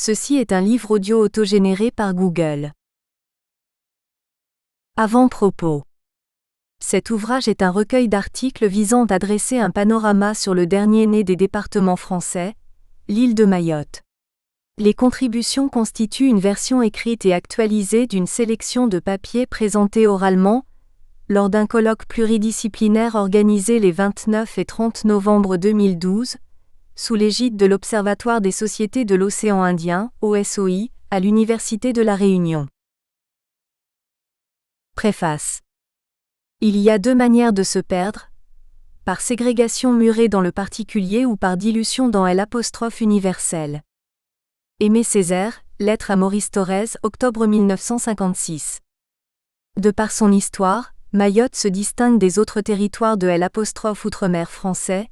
Ceci est un livre audio autogénéré par Google. Avant-propos. Cet ouvrage est un recueil d'articles visant à dresser un panorama sur le dernier-né des départements français, l'île de Mayotte. Les contributions constituent une version écrite et actualisée d'une sélection de papiers présentés oralement, lors d'un colloque pluridisciplinaire organisé les 29 et 30 novembre 2012, sous l'égide de l'Observatoire des sociétés de l'océan Indien, OSOI, à l'Université de La Réunion. Préface. Il y a deux manières de se perdre, par ségrégation murée dans le particulier ou par dilution dans l'apostrophe universelle. Aimé Césaire, lettre à Maurice Thorez, octobre 1956. De par son histoire, Mayotte se distingue des autres territoires de l'apostrophe outre-mer français,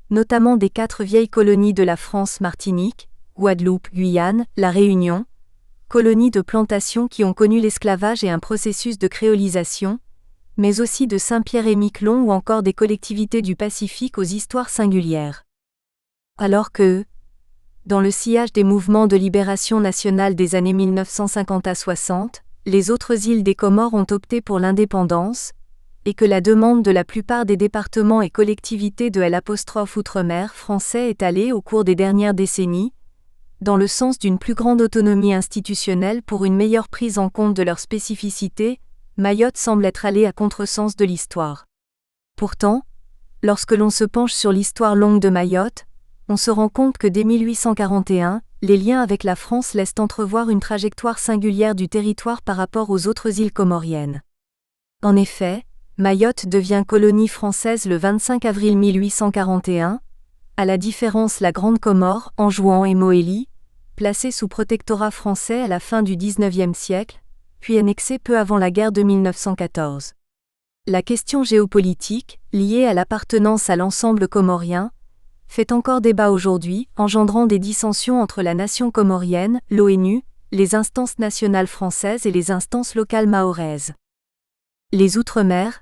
notamment des 4 vieilles colonies de la France: Martinique, Guadeloupe, Guyane, La Réunion, colonies de plantation qui ont connu l'esclavage et un processus de créolisation, mais aussi de Saint-Pierre-et-Miquelon ou encore des collectivités du Pacifique aux histoires singulières. Alors que, dans le sillage des mouvements de libération nationale des années 1950 à 60, les autres îles des Comores ont opté pour l'indépendance, et que la demande de la plupart des départements et collectivités de l'apostrophe outre-mer français est allée au cours des dernières décennies, dans le sens d'une plus grande autonomie institutionnelle pour une meilleure prise en compte de leurs spécificités, Mayotte semble être allée à contresens de l'histoire. Pourtant, lorsque l'on se penche sur l'histoire longue de Mayotte, on se rend compte que dès 1841, les liens avec la France laissent entrevoir une trajectoire singulière du territoire par rapport aux autres îles comoriennes. En effet, Mayotte devient colonie française le 25 avril 1841, à la différence la Grande Comore, Anjouan et Mohéli, placée sous protectorat français à la fin du XIXe siècle, puis annexée peu avant la guerre de 1914. La question géopolitique, liée à l'appartenance à l'ensemble comorien, fait encore débat aujourd'hui, engendrant des dissensions entre la nation comorienne, l'ONU, les instances nationales françaises et les instances locales mahoraises. Les Outre-mer,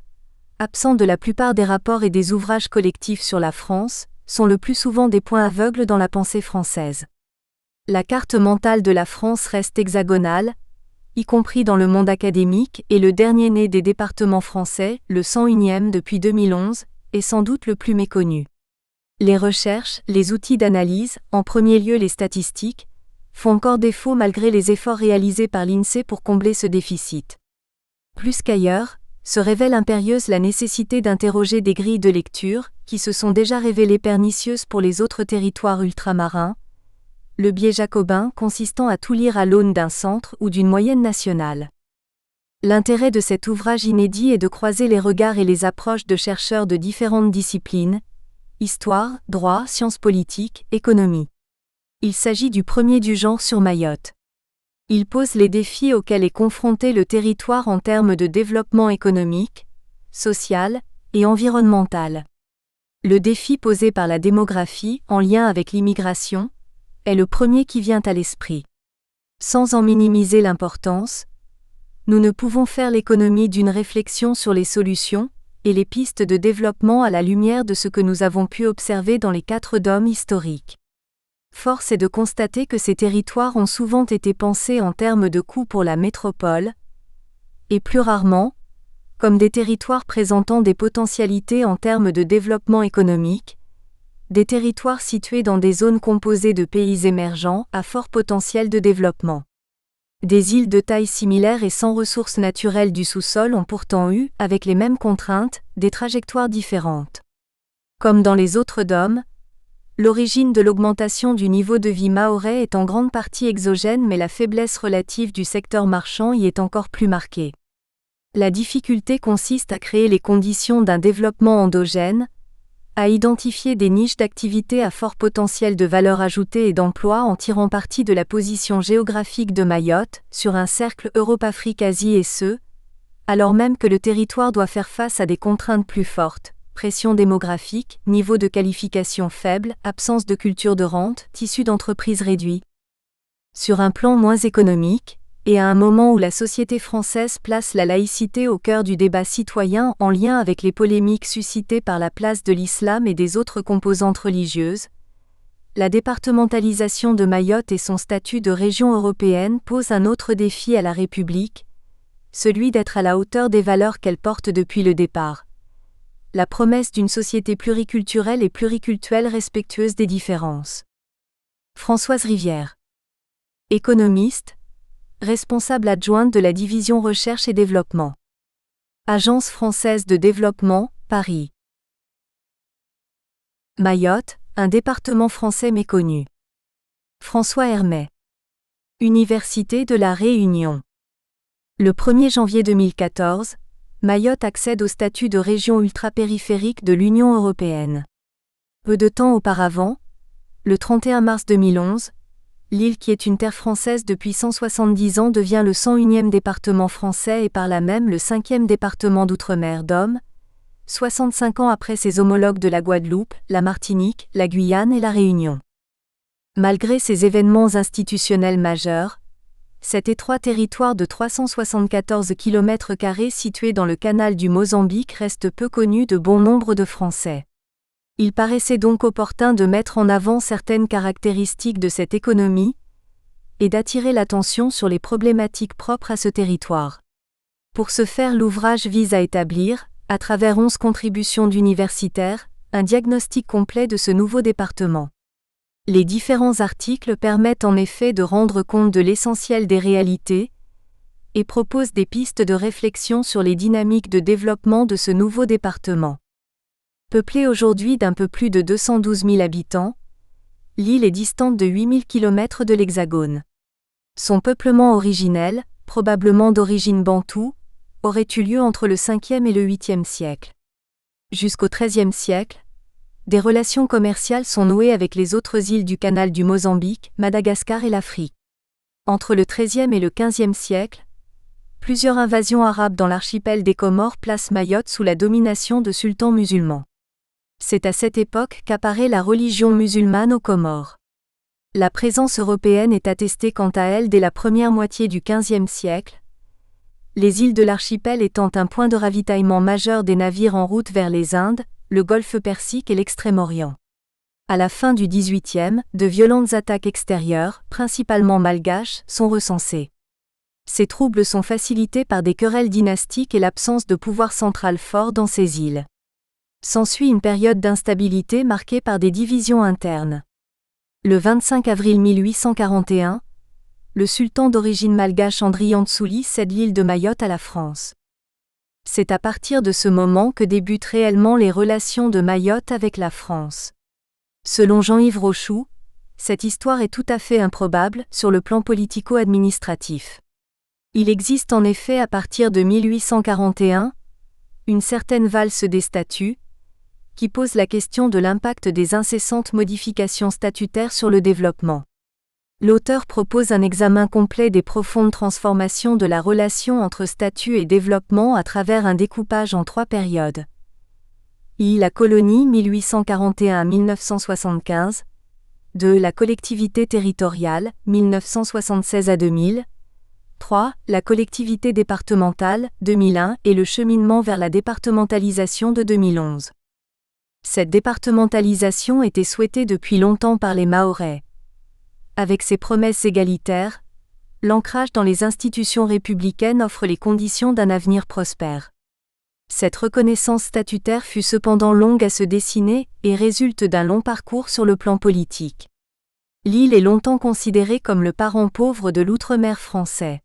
absents de la plupart des rapports et des ouvrages collectifs sur la France, sont le plus souvent des points aveugles dans la pensée française. La carte mentale de la France reste hexagonale, y compris dans le monde académique, et le dernier-né des départements français, le 101e depuis 2011, est sans doute le plus méconnu. Les recherches, les outils d'analyse, en premier lieu les statistiques, font encore défaut malgré les efforts réalisés par l'INSEE pour combler ce déficit. Plus qu'ailleurs, se révèle impérieuse la nécessité d'interroger des grilles de lecture, qui se sont déjà révélées pernicieuses pour les autres territoires ultramarins, le biais jacobin consistant à tout lire à l'aune d'un centre ou d'une moyenne nationale. L'intérêt de cet ouvrage inédit est de croiser les regards et les approches de chercheurs de différentes disciplines, histoire, droit, sciences politiques, économie. Il s'agit du premier du genre sur Mayotte. Il pose les défis auxquels est confronté le territoire en termes de développement économique, social et environnemental. Le défi posé par la démographie, en lien avec l'immigration, est le premier qui vient à l'esprit. Sans en minimiser l'importance, nous ne pouvons faire l'économie d'une réflexion sur les solutions et les pistes de développement à la lumière de ce que nous avons pu observer dans les 4 DOM historiques. Force est de constater que ces territoires ont souvent été pensés en termes de coûts pour la métropole, et plus rarement, comme des territoires présentant des potentialités en termes de développement économique, des territoires situés dans des zones composées de pays émergents à fort potentiel de développement. Des îles de taille similaire et sans ressources naturelles du sous-sol ont pourtant eu, avec les mêmes contraintes, des trajectoires différentes. Comme dans les autres DOM, l'origine de l'augmentation du niveau de vie mahorais est en grande partie exogène, mais la faiblesse relative du secteur marchand y est encore plus marquée. La difficulté consiste à créer les conditions d'un développement endogène, à identifier des niches d'activité à fort potentiel de valeur ajoutée et d'emploi en tirant parti de la position géographique de Mayotte, sur un cercle Europe-Afrique-Asie et ce, alors même que le territoire doit faire face à des contraintes plus fortes. Pression démographique, niveau de qualification faible, absence de culture de rente, tissu d'entreprise réduit. Sur un plan moins économique, et à un moment où la société française place la laïcité au cœur du débat citoyen en lien avec les polémiques suscitées par la place de l'islam et des autres composantes religieuses, la départementalisation de Mayotte et son statut de région européenne posent un autre défi à la République, celui d'être à la hauteur des valeurs qu'elle porte depuis le départ. La promesse d'une société pluriculturelle et pluricultuelle respectueuse des différences. Françoise Rivière. Économiste, responsable adjointe de la division Recherche et Développement. Agence française de développement, Paris. Mayotte, un département français méconnu. François Hermet. Université de la Réunion. Le 1er janvier 2014, Mayotte accède au statut de région ultrapériphérique de l'Union européenne. Peu de temps auparavant, le 31 mars 2011, l'île qui est une terre française depuis 170 ans devient le 101e département français et par là même le 5e département d'outre-mer d'hommes, 65 ans après ses homologues de la Guadeloupe, la Martinique, la Guyane et la Réunion. Malgré ces événements institutionnels majeurs, cet étroit territoire de 374 km² situé dans le canal du Mozambique reste peu connu de bon nombre de Français. Il paraissait donc opportun de mettre en avant certaines caractéristiques de cette économie et d'attirer l'attention sur les problématiques propres à ce territoire. Pour ce faire, l'ouvrage vise à établir, à travers 11 contributions d'universitaires, un diagnostic complet de ce nouveau département. Les différents articles permettent en effet de rendre compte de l'essentiel des réalités et proposent des pistes de réflexion sur les dynamiques de développement de ce nouveau département. Peuplée aujourd'hui d'un peu plus de 212 000 habitants, l'île est distante de 8 000 km de l'Hexagone. Son peuplement originel, probablement d'origine bantoue, aurait eu lieu entre le 5e et le 8e siècle. Jusqu'au XIIIe siècle, des relations commerciales sont nouées avec les autres îles du canal du Mozambique, Madagascar et l'Afrique. Entre le XIIIe et le XVe siècle, plusieurs invasions arabes dans l'archipel des Comores placent Mayotte sous la domination de sultans musulmans. C'est à cette époque qu'apparaît la religion musulmane aux Comores. La présence européenne est attestée quant à elle dès la première moitié du XVe siècle, les îles de l'archipel étant un point de ravitaillement majeur des navires en route vers les Indes, le golfe Persique et l'Extrême-Orient. À la fin du XVIIIe, de violentes attaques extérieures, principalement malgaches, sont recensées. Ces troubles sont facilités par des querelles dynastiques et l'absence de pouvoir central fort dans ces îles. S'ensuit une période d'instabilité marquée par des divisions internes. Le 25 avril 1841, le sultan d'origine malgache Andrian Tsouli cède l'île de Mayotte à la France. C'est à partir de ce moment que débutent réellement les relations de Mayotte avec la France. Selon Jean-Yves Rochoux, cette histoire est tout à fait improbable sur le plan politico-administratif. Il existe en effet à partir de 1841 une certaine valse des statuts, qui pose la question de l'impact des incessantes modifications statutaires sur le développement. L'auteur propose un examen complet des profondes transformations de la relation entre statut et développement à travers un découpage en 3 périodes. I. La colonie 1841 à 1975. 2. La collectivité territoriale 1976 à 2000. 3. La collectivité départementale 2001 et le cheminement vers la départementalisation de 2011. Cette départementalisation était souhaitée depuis longtemps par les Mahorais. Avec ses promesses égalitaires, l'ancrage dans les institutions républicaines offre les conditions d'un avenir prospère. Cette reconnaissance statutaire fut cependant longue à se dessiner et résulte d'un long parcours sur le plan politique. L'île est longtemps considérée comme le parent pauvre de l'outre-mer français.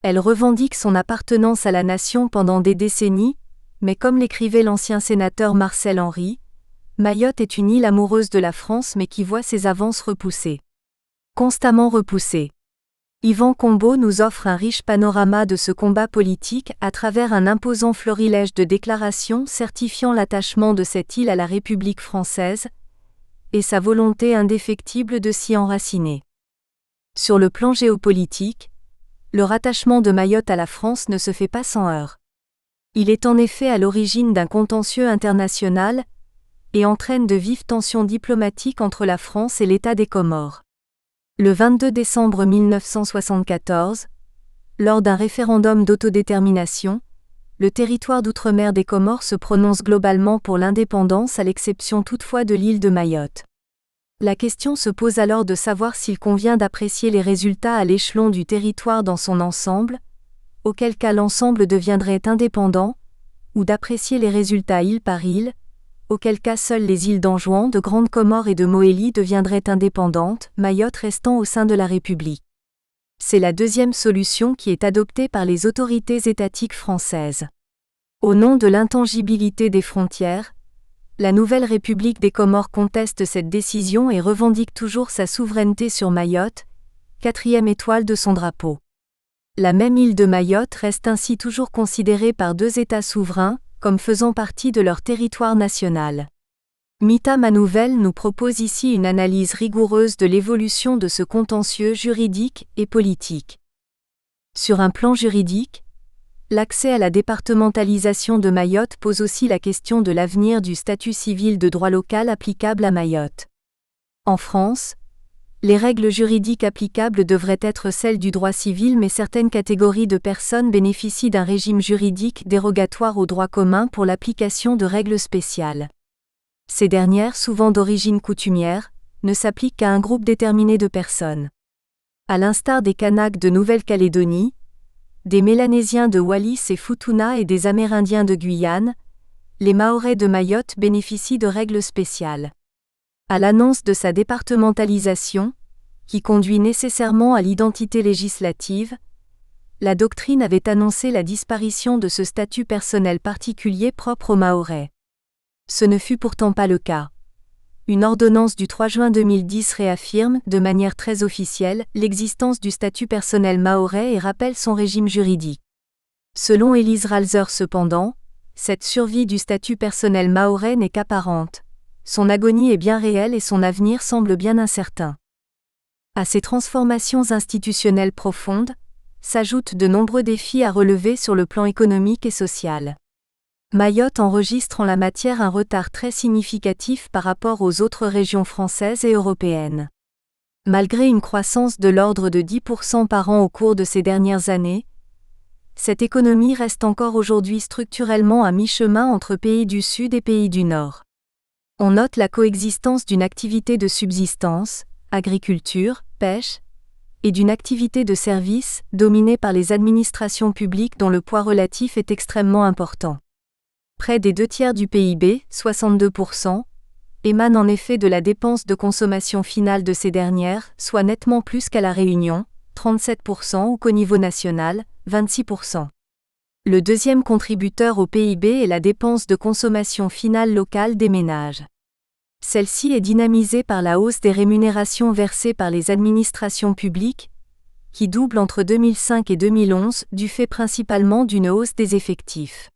Elle revendique son appartenance à la nation pendant des décennies, mais comme l'écrivait l'ancien sénateur Marcel Henry, Mayotte est une île amoureuse de la France mais qui voit ses avances repoussées. Constamment repoussées. Yvan Combeau nous offre un riche panorama de ce combat politique à travers un imposant florilège de déclarations certifiant l'attachement de cette île à la République française et sa volonté indéfectible de s'y enraciner. Sur le plan géopolitique, le rattachement de Mayotte à la France ne se fait pas sans heurts. Il est en effet à l'origine d'un contentieux international et entraîne de vives tensions diplomatiques entre la France et l'État des Comores. Le 22 décembre 1974, lors d'un référendum d'autodétermination, le territoire d'outre-mer des Comores se prononce globalement pour l'indépendance à l'exception toutefois de l'île de Mayotte. La question se pose alors de savoir s'il convient d'apprécier les résultats à l'échelon du territoire dans son ensemble, auquel cas l'ensemble deviendrait indépendant, ou d'apprécier les résultats île par île, auquel cas seules les îles d'Anjouan, de Grande Comore et de Mohéli deviendraient indépendantes, Mayotte restant au sein de la République. C'est la deuxième solution qui est adoptée par les autorités étatiques françaises. Au nom de l'intangibilité des frontières, la nouvelle République des Comores conteste cette décision et revendique toujours sa souveraineté sur Mayotte, 4e étoile de son drapeau. La même île de Mayotte reste ainsi toujours considérée par deux États souverains, comme faisant partie de leur territoire national. Mita Manouvel nous propose ici une analyse rigoureuse de l'évolution de ce contentieux juridique et politique. Sur un plan juridique, l'accès à la départementalisation de Mayotte pose aussi la question de l'avenir du statut civil de droit local applicable à Mayotte. En France, les règles juridiques applicables devraient être celles du droit civil, mais certaines catégories de personnes bénéficient d'un régime juridique dérogatoire au droit commun pour l'application de règles spéciales. Ces dernières, souvent d'origine coutumière, ne s'appliquent qu'à un groupe déterminé de personnes. À l'instar des Kanaks de Nouvelle-Calédonie, des Mélanésiens de Wallis et Futuna et des Amérindiens de Guyane, les Mahorais de Mayotte bénéficient de règles spéciales. À l'annonce de sa départementalisation, qui conduit nécessairement à l'identité législative, la doctrine avait annoncé la disparition de ce statut personnel particulier propre aux Mahorais. Ce ne fut pourtant pas le cas. Une ordonnance du 3 juin 2010 réaffirme, de manière très officielle, l'existence du statut personnel mahorais et rappelle son régime juridique. Selon Élise Ralzer cependant, cette survie du statut personnel mahorais n'est qu'apparente. Son agonie est bien réelle et son avenir semble bien incertain. À ces transformations institutionnelles profondes, s'ajoutent de nombreux défis à relever sur le plan économique et social. Mayotte enregistre en la matière un retard très significatif par rapport aux autres régions françaises et européennes. Malgré une croissance de l'ordre de 10% par an au cours de ces dernières années, cette économie reste encore aujourd'hui structurellement à mi-chemin entre pays du Sud et pays du Nord. On note la coexistence d'une activité de subsistance, agriculture, pêche, et d'une activité de service, dominée par les administrations publiques dont le poids relatif est extrêmement important. Près des 2/3 du PIB, 62%, émanent en effet de la dépense de consommation finale de ces dernières, soit nettement plus qu'à La Réunion, 37%, ou qu'au niveau national, 26%. Le deuxième contributeur au PIB est la dépense de consommation finale locale des ménages. Celle-ci est dynamisée par la hausse des rémunérations versées par les administrations publiques, qui double entre 2005 et 2011, du fait principalement d'une hausse des effectifs.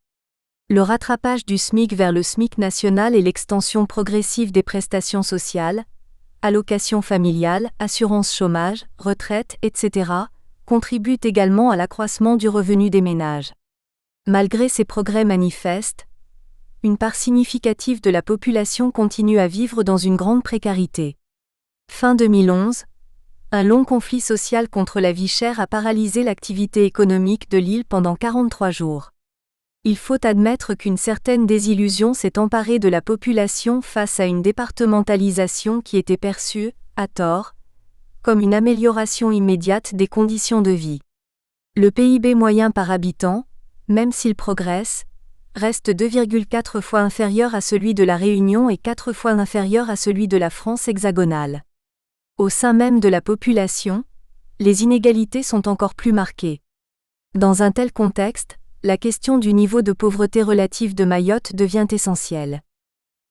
Le rattrapage du SMIC vers le SMIC national et l'extension progressive des prestations sociales, allocations familiales, assurance chômage, retraite, etc., contribuent également à l'accroissement du revenu des ménages. Malgré ces progrès manifestes, une part significative de la population continue à vivre dans une grande précarité. Fin 2011, un long conflit social contre la vie chère a paralysé l'activité économique de l'île pendant 43 jours. Il faut admettre qu'une certaine désillusion s'est emparée de la population face à une départementalisation qui était perçue, à tort, comme une amélioration immédiate des conditions de vie. Le PIB moyen par habitant, même s'il progresse, reste 2,4 fois inférieur à celui de La Réunion et 4 fois inférieur à celui de la France hexagonale. Au sein même de la population, les inégalités sont encore plus marquées. Dans un tel contexte, la question du niveau de pauvreté relative de Mayotte devient essentielle.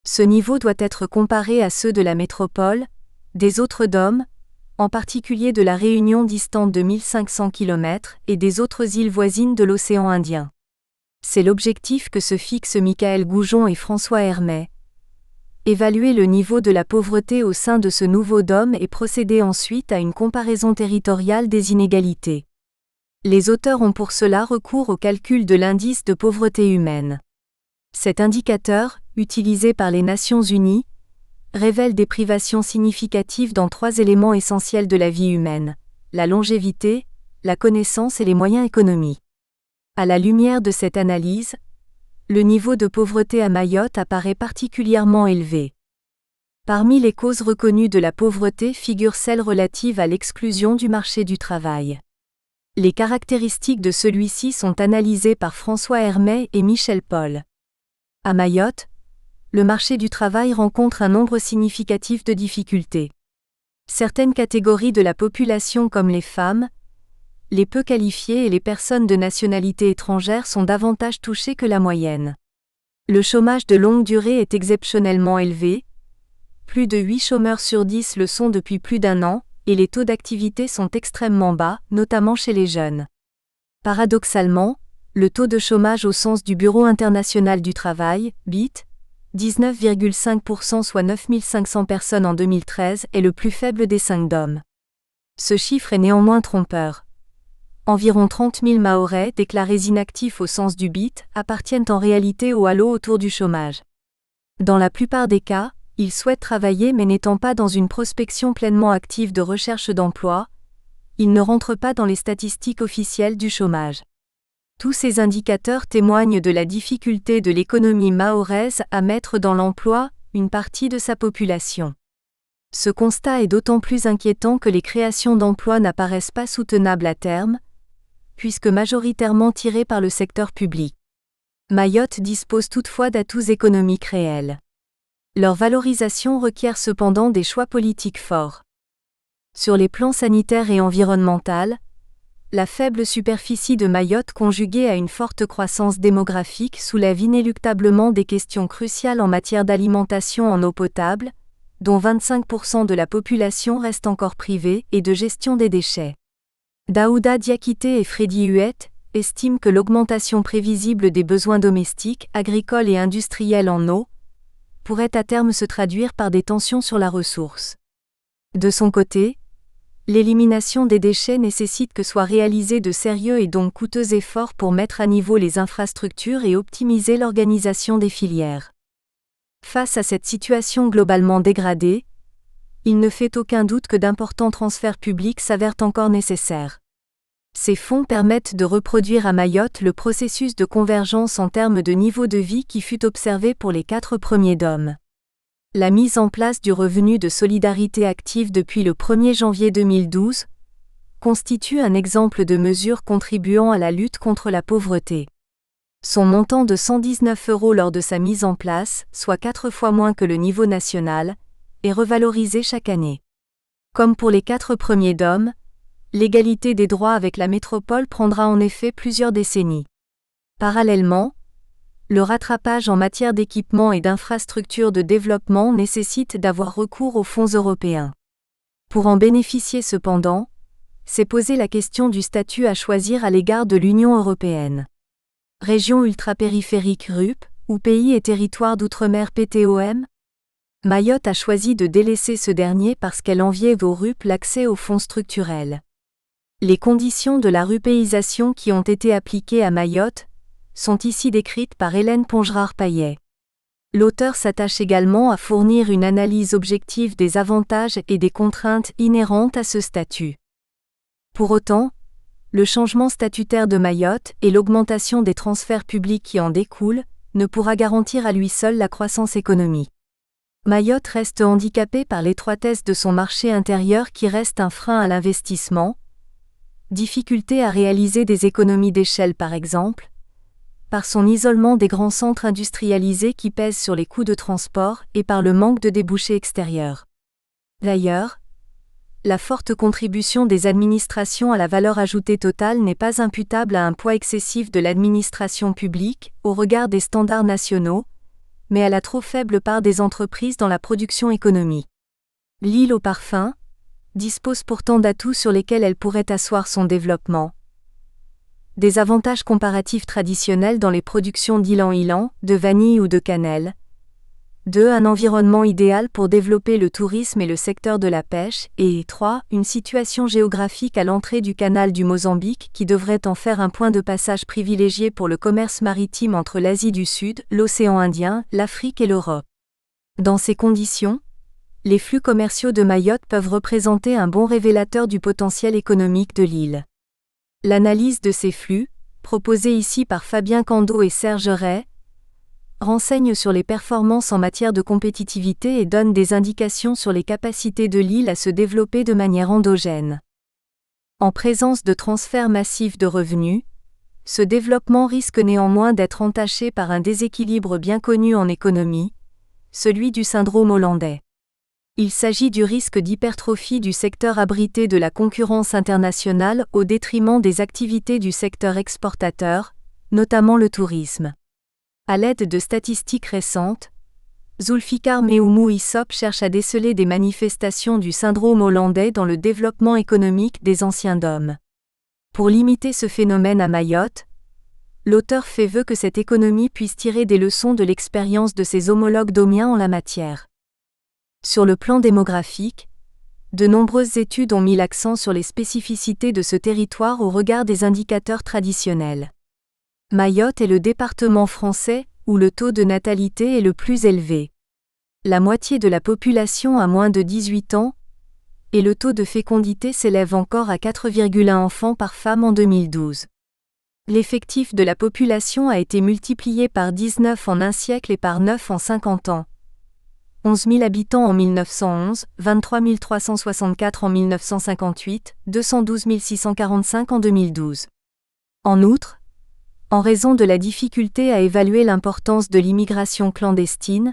Ce niveau doit être comparé à ceux de la métropole, des autres DOM, en particulier de La Réunion distante de 1500 km, et des autres îles voisines de l'océan Indien. C'est l'objectif que se fixent Michaël Goujon et François Hermet. Évaluer le niveau de la pauvreté au sein de ce nouveau DOM et procéder ensuite à une comparaison territoriale des inégalités. Les auteurs ont pour cela recours au calcul de l'indice de pauvreté humaine. Cet indicateur, utilisé par les Nations Unies, révèle des privations significatives dans 3 éléments essentiels de la vie humaine: la longévité, la connaissance et les moyens économiques. À la lumière de cette analyse, le niveau de pauvreté à Mayotte apparaît particulièrement élevé. Parmi les causes reconnues de la pauvreté figurent celles relatives à l'exclusion du marché du travail. Les caractéristiques de celui-ci sont analysées par François Hermet et Michel Paul. À Mayotte, le marché du travail rencontre un nombre significatif de difficultés. Certaines catégories de la population comme les femmes, les peu qualifiés et les personnes de nationalité étrangère sont davantage touchées que la moyenne. Le chômage de longue durée est exceptionnellement élevé. Plus de 8 chômeurs sur 10 le sont depuis plus d'un an, et les taux d'activité sont extrêmement bas, notamment chez les jeunes. Paradoxalement, le taux de chômage au sens du Bureau international du travail, BIT, 19,5% soit 9500 personnes en 2013, est le plus faible des 5 DOM. Ce chiffre est néanmoins trompeur. Environ 30 000 Mahorais, déclarés inactifs au sens du BIT, appartiennent en réalité au halo autour du chômage. Dans la plupart des cas, ils souhaitent travailler mais n'étant pas dans une prospection pleinement active de recherche d'emploi, ils ne rentrent pas dans les statistiques officielles du chômage. Tous ces indicateurs témoignent de la difficulté de l'économie mahoraise à mettre dans l'emploi une partie de sa population. Ce constat est d'autant plus inquiétant que les créations d'emplois n'apparaissent pas soutenables à terme, puisque majoritairement tirées par le secteur public. Mayotte dispose toutefois d'atouts économiques réels. Leur valorisation requiert cependant des choix politiques forts. Sur les plans sanitaires et environnemental, la faible superficie de Mayotte conjuguée à une forte croissance démographique soulève inéluctablement des questions cruciales en matière d'alimentation en eau potable, dont 25% de la population reste encore privée, et de gestion des déchets. Daouda Diakité et Freddy Huette estiment que l'augmentation prévisible des besoins domestiques, agricoles et industriels en eau pourrait à terme se traduire par des tensions sur la ressource. De son côté, l'élimination des déchets nécessite que soient réalisés de sérieux et donc coûteux efforts pour mettre à niveau les infrastructures et optimiser l'organisation des filières. Face à cette situation globalement dégradée, il ne fait aucun doute que d'importants transferts publics s'avèrent encore nécessaires. Ces fonds permettent de reproduire à Mayotte le processus de convergence en termes de niveau de vie qui fut observé pour les 4 premiers DOM. La mise en place du revenu de solidarité active depuis le 1er janvier 2012 constitue un exemple de mesure contribuant à la lutte contre la pauvreté. Son montant de 119 € lors de sa mise en place, soit 4 fois moins que le niveau national, est revalorisé chaque année. Comme pour les 4 premiers DOM, l'égalité des droits avec la métropole prendra en effet plusieurs décennies. Parallèlement, le rattrapage en matière d'équipement et d'infrastructures de développement nécessite d'avoir recours aux fonds européens. Pour en bénéficier cependant, c'est poser la question du statut à choisir à l'égard de l'Union européenne. Région ultrapériphérique RUP, ou pays et territoire d'outre-mer PTOM? Mayotte a choisi de délaisser ce dernier parce qu'elle enviait aux RUP l'accès aux fonds structurels. Les conditions de la rupéisation qui ont été appliquées à Mayotte sont ici décrites par Hélène Pongerard-Payet. L'auteur s'attache également à fournir une analyse objective des avantages et des contraintes inhérentes à ce statut. Pour autant, le changement statutaire de Mayotte et l'augmentation des transferts publics qui en découlent ne pourra garantir à lui seul la croissance économique. Mayotte reste handicapée par l'étroitesse de son marché intérieur qui reste un frein à l'investissement, difficulté à réaliser des économies d'échelle par exemple, par son isolement des grands centres industrialisés qui pèsent sur les coûts de transport et par le manque de débouchés extérieurs. D'ailleurs, la forte contribution des administrations à la valeur ajoutée totale n'est pas imputable à un poids excessif de l'administration publique au regard des standards nationaux, mais à la trop faible part des entreprises dans la production économique. L'île aux parfums dispose pourtant d'atouts sur lesquels elle pourrait asseoir son développement. Des avantages comparatifs traditionnels dans les productions d'ylang-ylang, de vanille ou de cannelle. 2. Un environnement idéal pour développer le tourisme et le secteur de la pêche. Et 3. Une situation géographique à l'entrée du canal du Mozambique qui devrait en faire un point de passage privilégié pour le commerce maritime entre l'Asie du Sud, l'océan Indien, l'Afrique et l'Europe. Dans ces conditions, les flux commerciaux de Mayotte peuvent représenter un bon révélateur du potentiel économique de l'île. L'analyse de ces flux, proposée ici par Fabien Cando et Serge Ray, renseigne sur les performances en matière de compétitivité et donne des indications sur les capacités de l'île à se développer de manière endogène. En présence de transferts massifs de revenus, ce développement risque néanmoins d'être entaché par un déséquilibre bien connu en économie, celui du syndrome hollandais. Il s'agit du risque d'hypertrophie du secteur abrité de la concurrence internationale au détriment des activités du secteur exportateur, notamment le tourisme. À l'aide de statistiques récentes, Zulfikar Meoumou Issop cherche à déceler des manifestations du syndrome hollandais dans le développement économique des anciens DOM. Pour limiter ce phénomène à Mayotte, l'auteur fait vœu que cette économie puisse tirer des leçons de l'expérience de ses homologues domiens en la matière. Sur le plan démographique, de nombreuses études ont mis l'accent sur les spécificités de ce territoire au regard des indicateurs traditionnels. Mayotte est le département français où le taux de natalité est le plus élevé. La moitié de la population a moins de 18 ans, et le taux de fécondité s'élève encore à 4,1 enfants par femme en 2012. L'effectif de la population a été multiplié par 19 en un siècle et par 9 en 50 ans. 11 000 habitants en 1911, 23 364 en 1958, 212 645 en 2012. En outre, en raison de la difficulté à évaluer l'importance de l'immigration clandestine,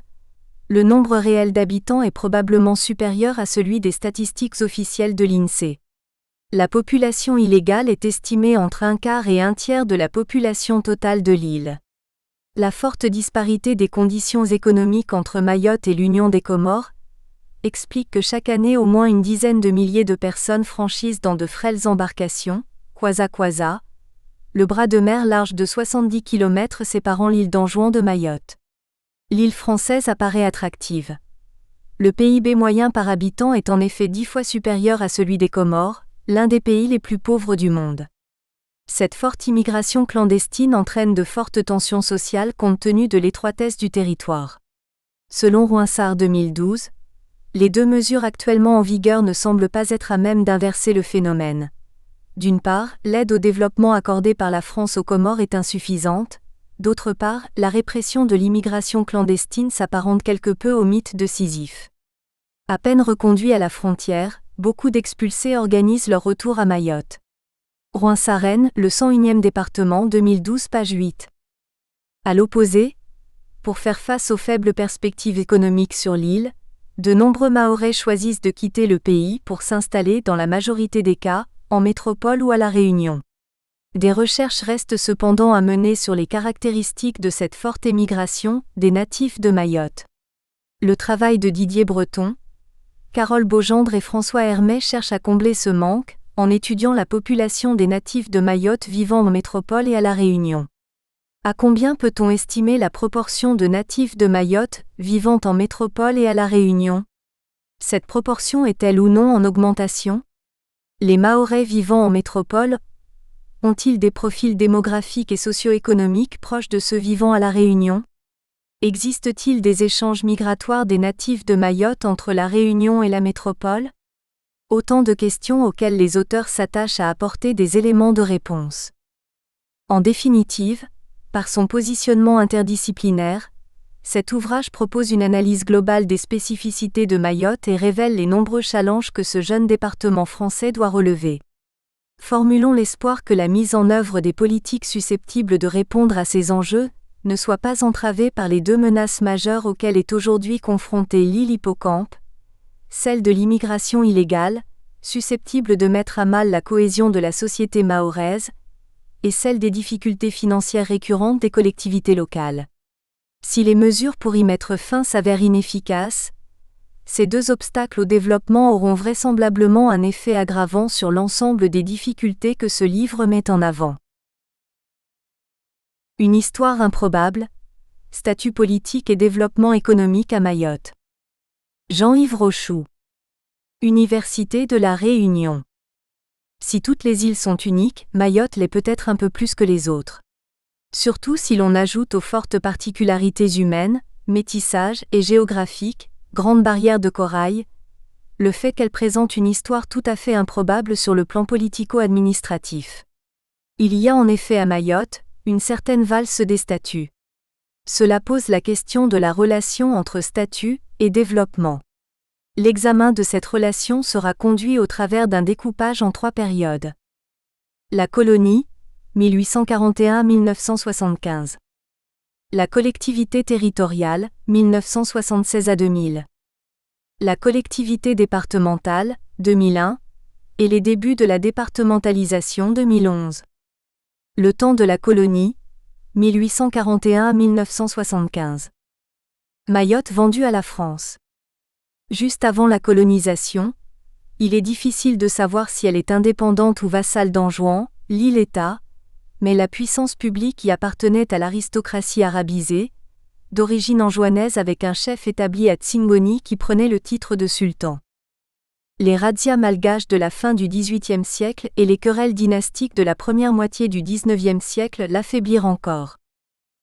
le nombre réel d'habitants est probablement supérieur à celui des statistiques officielles de l'INSEE. La population illégale est estimée entre un quart et un tiers de la population totale de l'île. La forte disparité des conditions économiques entre Mayotte et l'Union des Comores explique que chaque année au moins une dizaine de milliers de personnes franchissent dans de frêles embarcations, Kwasa-Kwasa, le bras de mer large de 70 km séparant l'île d'Anjouan de Mayotte. L'île française apparaît attractive. Le PIB moyen par habitant est en effet 10 fois supérieur à celui des Comores, l'un des pays les plus pauvres du monde. Cette forte immigration clandestine entraîne de fortes tensions sociales compte tenu de l'étroitesse du territoire. Selon Rouinsard 2012, les deux mesures actuellement en vigueur ne semblent pas être à même d'inverser le phénomène. D'une part, l'aide au développement accordée par la France aux Comores est insuffisante. D'autre part, la répression de l'immigration clandestine s'apparente quelque peu au mythe de Sisyphe. À peine reconduits à la frontière, beaucoup d'expulsés organisent leur retour à Mayotte. Rouinsard-Rennes, le 101e département, 2012, page 8. À l'opposé, pour faire face aux faibles perspectives économiques sur l'île, de nombreux Mahorais choisissent de quitter le pays pour s'installer, dans la majorité des cas, en métropole ou à La Réunion. Des recherches restent cependant à mener sur les caractéristiques de cette forte émigration des natifs de Mayotte. Le travail de Didier Breton, Carole Beaugendre et François Hermet cherchent à combler ce manque, en étudiant la population des natifs de Mayotte vivant en métropole et à La Réunion. À combien peut-on estimer la proportion de natifs de Mayotte vivant en métropole et à La Réunion? Cette proportion est-elle ou non en augmentation? Les Mahorais vivant en métropole ont-ils des profils démographiques et socio-économiques proches de ceux vivant à La Réunion? Existe-t-il des échanges migratoires des natifs de Mayotte entre La Réunion et la métropole? Autant de questions auxquelles les auteurs s'attachent à apporter des éléments de réponse. En définitive, par son positionnement interdisciplinaire, cet ouvrage propose une analyse globale des spécificités de Mayotte et révèle les nombreux challenges que ce jeune département français doit relever. Formulons l'espoir que la mise en œuvre des politiques susceptibles de répondre à ces enjeux ne soit pas entravée par les deux menaces majeures auxquelles est aujourd'hui confrontée l'île Hippocampe, celle de l'immigration illégale, susceptible de mettre à mal la cohésion de la société mahoraise, et celle des difficultés financières récurrentes des collectivités locales. Si les mesures pour y mettre fin s'avèrent inefficaces, ces deux obstacles au développement auront vraisemblablement un effet aggravant sur l'ensemble des difficultés que ce livre met en avant. Une histoire improbable, statut politique et développement économique à Mayotte. Jean-Yves Rochoux. Université de La Réunion. Si toutes les îles sont uniques, Mayotte l'est peut-être un peu plus que les autres. Surtout si l'on ajoute aux fortes particularités humaines, métissage et géographiques, grande barrière de corail, le fait qu'elle présente une histoire tout à fait improbable sur le plan politico-administratif. Il y a en effet à Mayotte, une certaine valse des statuts. Cela pose la question de la relation entre statut et développement. L'examen de cette relation sera conduit au travers d'un découpage en 3 périodes. La colonie, 1841-1975. La collectivité territoriale, 1976 à 2000. La collectivité départementale, 2001, et les débuts de la départementalisation, 2011. Le temps de la colonie, 1841 à 1975. Mayotte vendue à la France. Juste avant la colonisation, il est difficile de savoir si elle est indépendante ou vassale d'Anjouan, l'île-État, mais la puissance publique y appartenait à l'aristocratie arabisée, d'origine anjouanaise avec un chef établi à Tsingoni qui prenait le titre de sultan. Les razzias malgaches de la fin du XVIIIe siècle et les querelles dynastiques de la première moitié du XIXe siècle l'affaiblirent encore.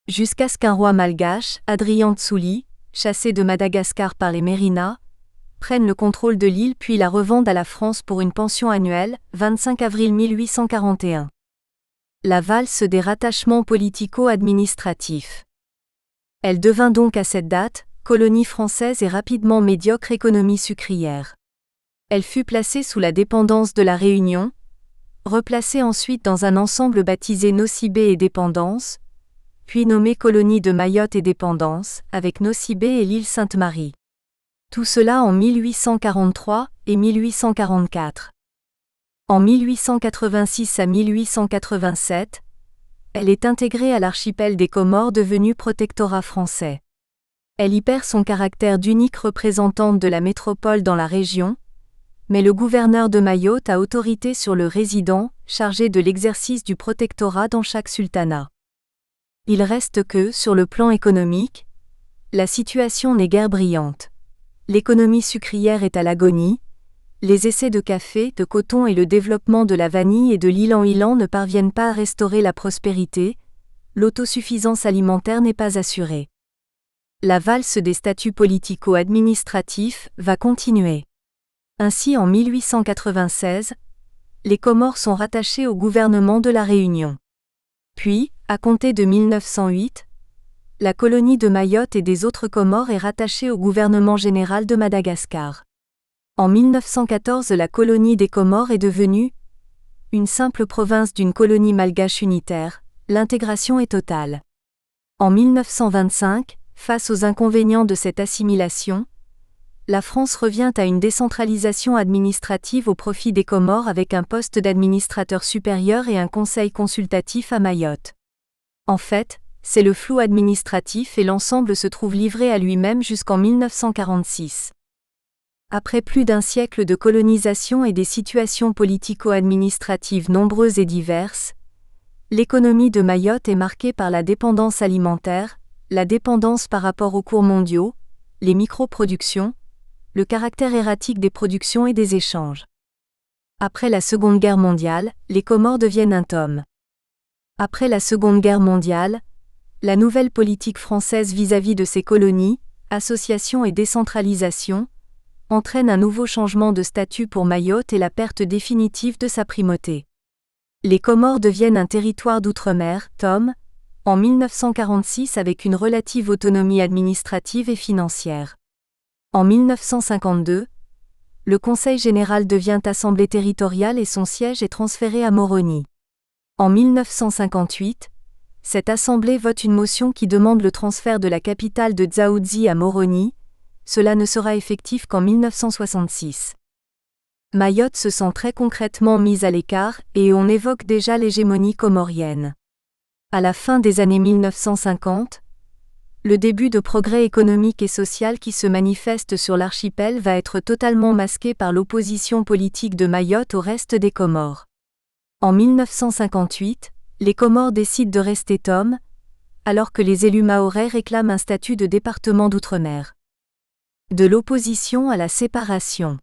Jusqu'à ce qu'un roi malgache, Adrien Tsouli, chassé de Madagascar par les Mérinas, prenne le contrôle de l'île puis la revende à la France pour une pension annuelle, 25 avril 1841. La valse des rattachements politico-administratifs. Elle devint donc à cette date, colonie française et rapidement médiocre économie sucrière. Elle fut placée sous la dépendance de la Réunion, replacée ensuite dans un ensemble baptisé Nosibé et Dépendance, puis nommée colonie de Mayotte et Dépendance, avec Nosibé et l'île Sainte-Marie. Tout cela en 1843 et 1844. En 1886 à 1887, elle est intégrée à l'archipel des Comores devenu protectorat français. Elle y perd son caractère d'unique représentante de la métropole dans la région, mais le gouverneur de Mayotte a autorité sur le résident, chargé de l'exercice du protectorat dans chaque sultanat. Il reste que, sur le plan économique, la situation n'est guère brillante. L'économie sucrière est à l'agonie, les essais de café, de coton et le développement de la vanille et de l'îlan-îlan ne parviennent pas à restaurer la prospérité, l'autosuffisance alimentaire n'est pas assurée. La valse des statuts politico-administratifs va continuer. Ainsi en 1896, les Comores sont rattachées au gouvernement de la Réunion. Puis, à compter de 1908, la colonie de Mayotte et des autres Comores est rattachée au gouvernement général de Madagascar. En 1914, la colonie des Comores est devenue une simple province d'une colonie malgache unitaire, l'intégration est totale. En 1925, face aux inconvénients de cette assimilation, la France revient à une décentralisation administrative au profit des Comores avec un poste d'administrateur supérieur et un conseil consultatif à Mayotte. En fait, c'est le flou administratif et l'ensemble se trouve livré à lui-même jusqu'en 1946. Après plus d'un siècle de colonisation et des situations politico-administratives nombreuses et diverses, l'économie de Mayotte est marquée par la dépendance alimentaire, la dépendance par rapport aux cours mondiaux, les microproductions, le caractère erratique des productions et des échanges. Après la Seconde Guerre mondiale, les Comores deviennent un tome. Après la Seconde Guerre mondiale, la nouvelle politique française vis-à-vis de ses colonies, association et décentralisation, entraîne un nouveau changement de statut pour Mayotte et la perte définitive de sa primauté. Les Comores deviennent un territoire d'outre-mer, TOM, en 1946 avec une relative autonomie administrative et financière. En 1952, le Conseil général devient Assemblée territoriale et son siège est transféré à Moroni. En 1958, cette Assemblée vote une motion qui demande le transfert de la capitale de Dzaoudzi à Moroni. Cela ne sera effectif qu'en 1966. Mayotte se sent très concrètement mise à l'écart et on évoque déjà l'hégémonie comorienne. À la fin des années 1950, le début de progrès économique et social qui se manifeste sur l'archipel va être totalement masqué par l'opposition politique de Mayotte au reste des Comores. En 1958, les Comores décident de rester TOM, alors que les élus mahorais réclament un statut de département d'outre-mer. De l'opposition à la séparation.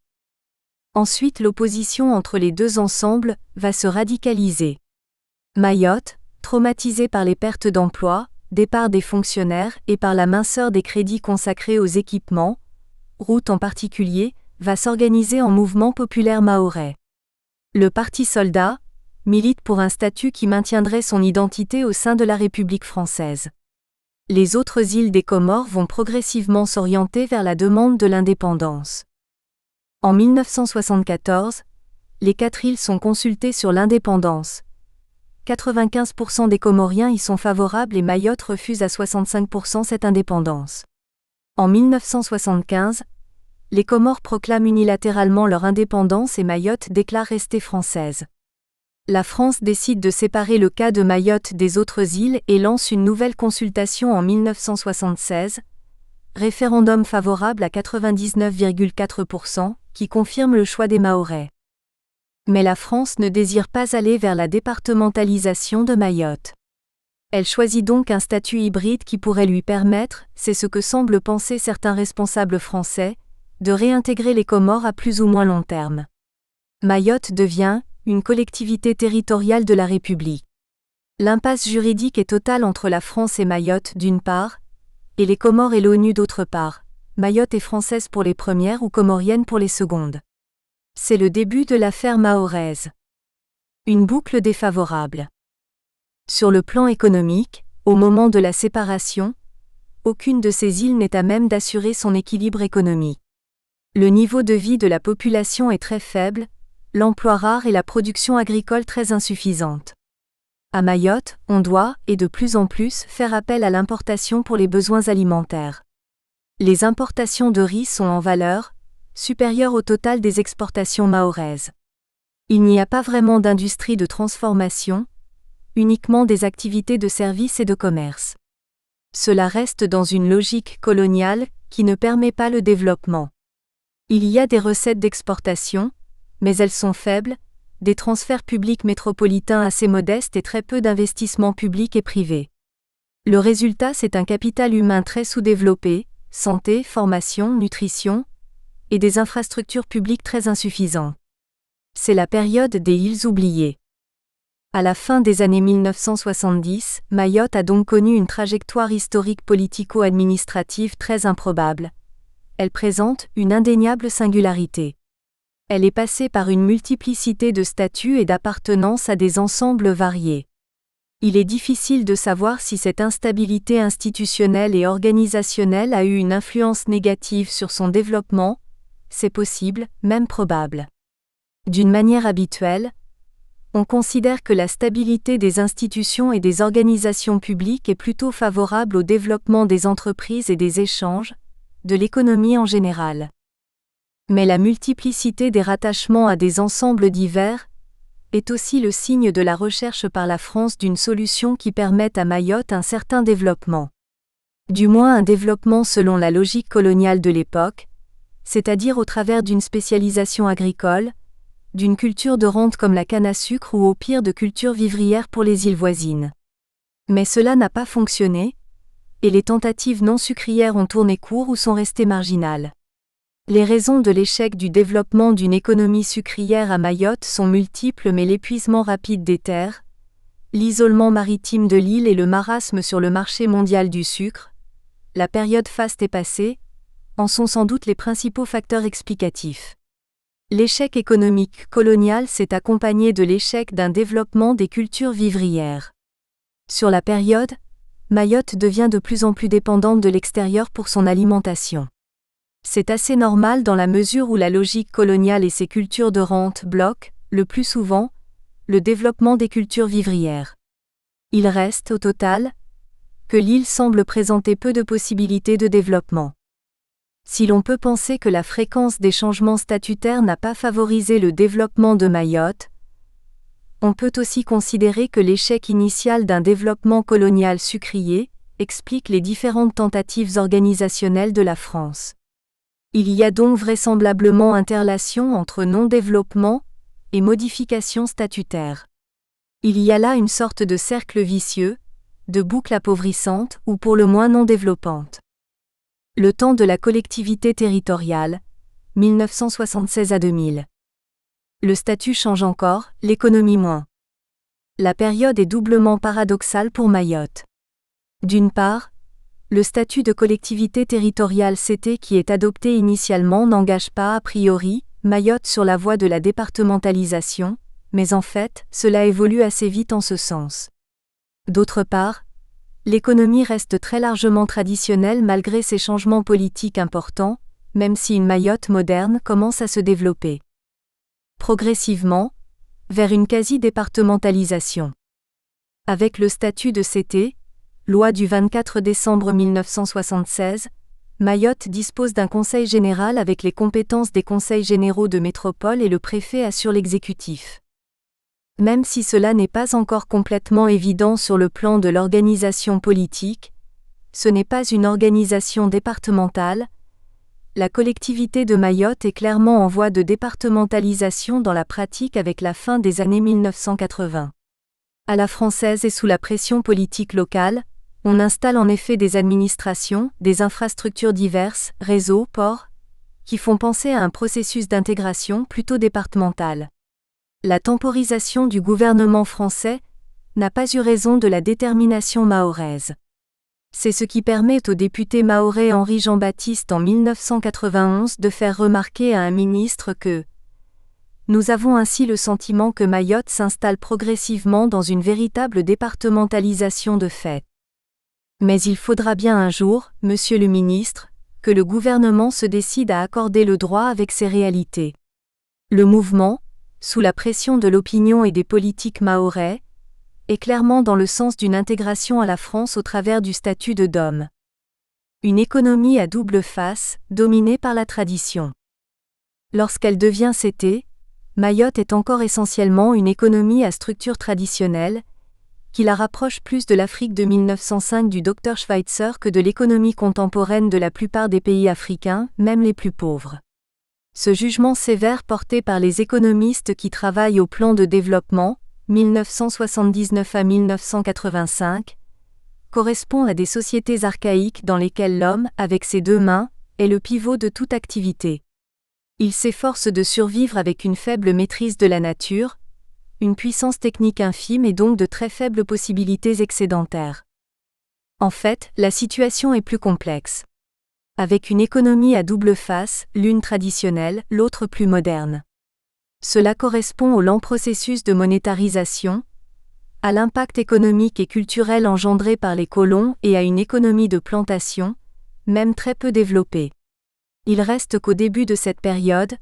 Ensuite, l'opposition entre les deux ensembles va se radicaliser. Mayotte, traumatisée par les pertes d'emplois, départ des fonctionnaires et par la minceur des crédits consacrés aux équipements, routes en particulier, va s'organiser en mouvement populaire mahorais. Le Parti soldat milite pour un statut qui maintiendrait son identité au sein de la République française. Les autres îles des Comores vont progressivement s'orienter vers la demande de l'indépendance. En 1974, les 4 îles sont consultées sur l'indépendance. 95% des Comoriens y sont favorables et Mayotte refuse à 65% cette indépendance. En 1975, les Comores proclament unilatéralement leur indépendance et Mayotte déclare rester française. La France décide de séparer le cas de Mayotte des autres îles et lance une nouvelle consultation en 1976, référendum favorable à 99,4%, qui confirme le choix des Mahorais. Mais la France ne désire pas aller vers la départementalisation de Mayotte. Elle choisit donc un statut hybride qui pourrait lui permettre, c'est ce que semblent penser certains responsables français, de réintégrer les Comores à plus ou moins long terme. Mayotte devient une collectivité territoriale de la République. L'impasse juridique est totale entre la France et Mayotte d'une part, et les Comores et l'ONU d'autre part. Mayotte est française pour les premières ou comorienne pour les secondes. C'est le début de l'affaire mahoraise. Une boucle défavorable. Sur le plan économique, au moment de la séparation, aucune de ces îles n'est à même d'assurer son équilibre économique. Le niveau de vie de la population est très faible, l'emploi rare et la production agricole très insuffisante. À Mayotte, on doit, et de plus en plus, faire appel à l'importation pour les besoins alimentaires. Les importations de riz sont en valeur supérieure au total des exportations mahoraises. Il n'y a pas vraiment d'industrie de transformation, uniquement des activités de services et de commerce. Cela reste dans une logique coloniale qui ne permet pas le développement. Il y a des recettes d'exportation, mais elles sont faibles, des transferts publics métropolitains assez modestes et très peu d'investissements publics et privés. Le résultat, c'est un capital humain très sous-développé, santé, formation, nutrition, et des infrastructures publiques très insuffisantes. C'est la période des îles oubliées. À la fin des années 1970, Mayotte a donc connu une trajectoire historique politico-administrative très improbable. Elle présente une indéniable singularité. Elle est passée par une multiplicité de statuts et d'appartenance à des ensembles variés. Il est difficile de savoir si cette instabilité institutionnelle et organisationnelle a eu une influence négative sur son développement, c'est possible, même probable. D'une manière habituelle, on considère que la stabilité des institutions et des organisations publiques est plutôt favorable au développement des entreprises et des échanges, de l'économie en général. Mais la multiplicité des rattachements à des ensembles divers est aussi le signe de la recherche par la France d'une solution qui permette à Mayotte un certain développement. Du moins un développement selon la logique coloniale de l'époque, c'est-à-dire au travers d'une spécialisation agricole, d'une culture de rente comme la canne à sucre ou au pire de cultures vivrières pour les îles voisines. Mais cela n'a pas fonctionné, et les tentatives non sucrières ont tourné court ou sont restées marginales. Les raisons de l'échec du développement d'une économie sucrière à Mayotte sont multiples mais l'épuisement rapide des terres, l'isolement maritime de l'île et le marasme sur le marché mondial du sucre, la période faste est passée, en sont sans doute les principaux facteurs explicatifs. L'échec économique colonial s'est accompagné de l'échec d'un développement des cultures vivrières. Sur la période, Mayotte devient de plus en plus dépendante de l'extérieur pour son alimentation. C'est assez normal dans la mesure où la logique coloniale et ses cultures de rente bloquent, le plus souvent, le développement des cultures vivrières. Il reste, au total, que l'île semble présenter peu de possibilités de développement. Si l'on peut penser que la fréquence des changements statutaires n'a pas favorisé le développement de Mayotte, on peut aussi considérer que l'échec initial d'un développement colonial sucrier explique les différentes tentatives organisationnelles de la France. Il y a donc vraisemblablement interrelation entre non-développement et modification statutaire. Il y a là une sorte de cercle vicieux, de boucle appauvrissante ou pour le moins non développante. Le temps de la collectivité territoriale, 1976 à 2000. Le statut change encore, l'économie moins. La période est doublement paradoxale pour Mayotte. D'une part, le statut de collectivité territoriale CT qui est adopté initialement n'engage pas a priori Mayotte sur la voie de la départementalisation, mais en fait, cela évolue assez vite en ce sens. D'autre part, l'économie reste très largement traditionnelle malgré ces changements politiques importants, même si une Mayotte moderne commence à se développer progressivement vers une quasi-départementalisation. Avec le statut de CT, loi du 24 décembre 1976, Mayotte dispose d'un conseil général avec les compétences des conseils généraux de métropole et le préfet assure l'exécutif. Même si cela n'est pas encore complètement évident sur le plan de l'organisation politique, ce n'est pas une organisation départementale. La collectivité de Mayotte est clairement en voie de départementalisation dans la pratique avec la fin des années 1980. À la française et sous la pression politique locale, on installe en effet des administrations, des infrastructures diverses, réseaux, ports, qui font penser à un processus d'intégration plutôt départemental. La temporisation du gouvernement français n'a pas eu raison de la détermination mahoraise. C'est ce qui permet au député mahorais Henri Jean-Baptiste en 1991 de faire remarquer à un ministre que « Nous avons ainsi le sentiment que Mayotte s'installe progressivement dans une véritable départementalisation de fait. Mais il faudra bien un jour, monsieur le ministre, que le gouvernement se décide à accorder le droit avec ces réalités. » Le mouvement, sous la pression de l'opinion et des politiques mahorais, est clairement dans le sens d'une intégration à la France au travers du statut de DOM. Une économie à double face, dominée par la tradition. Lorsqu'elle devient CT, Mayotte est encore essentiellement une économie à structure traditionnelle, qui la rapproche plus de l'Afrique de 1905 du Dr Schweitzer que de l'économie contemporaine de la plupart des pays africains, même les plus pauvres. Ce jugement sévère porté par les économistes qui travaillent au plan de développement, 1979 à 1985, correspond à des sociétés archaïques dans lesquelles l'homme, avec ses deux mains, est le pivot de toute activité. Il s'efforce de survivre avec une faible maîtrise de la nature, une puissance technique infime et donc de très faibles possibilités excédentaires. En fait, la situation est plus complexe. Avec une économie à double face, l'une traditionnelle, l'autre plus moderne. Cela correspond au lent processus de monétarisation, à l'impact économique et culturel engendré par les colons et à une économie de plantation, même très peu développée. Il reste qu'au début de cette période,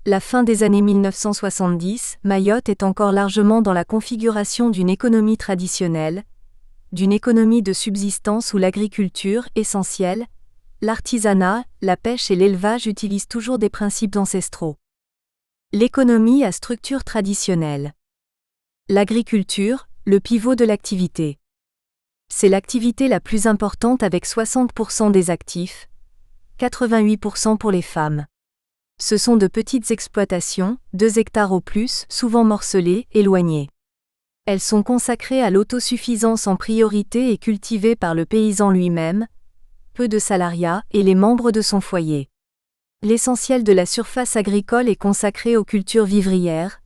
la fin des années 1970, Mayotte est encore largement dans la configuration d'une économie traditionnelle, d'une économie de subsistance où l'agriculture, essentielle, l'artisanat, la pêche et l'élevage utilisent toujours des principes ancestraux. L'économie à structure traditionnelle. L'agriculture, le pivot de l'activité. C'est l'activité la plus importante avec 60% des actifs, 88% pour les femmes. Ce sont de petites exploitations, 2 hectares au plus, souvent morcelées, éloignées. Elles sont consacrées à l'autosuffisance en priorité et cultivées par le paysan lui-même, peu de salariat et les membres de son foyer. L'essentiel de la surface agricole est consacré aux cultures vivrières,